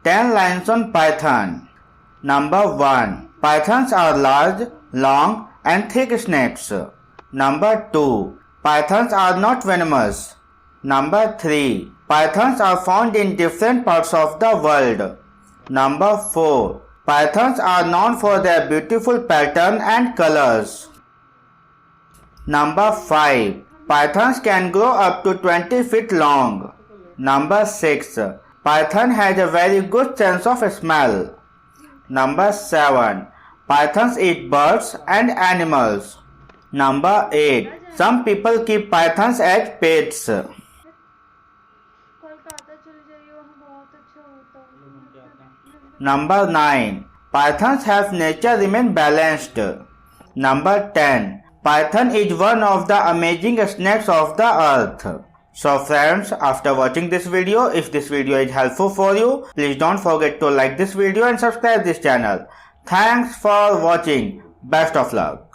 10 lines on python. Number 1. Pythons are large, long and thick snakes. Number 2. Pythons are not venomous. Number 3. Pythons are found in different parts of the world. Number 4. Pythons are known for their beautiful pattern and colors. Number 5. Pythons can grow up to 20 feet long. Number 6. Python has a very good sense of smell. Number 7. Pythons eat birds and animals. Number 8. Some people keep pythons as pets. Number 9. Pythons have nature remain balanced. Number 10. Python is one of the amazing snakes of the earth. So friends, after watching this video, if this video is helpful for you, please don't forget to like this video and subscribe this channel. Thanks for watching. Best of luck.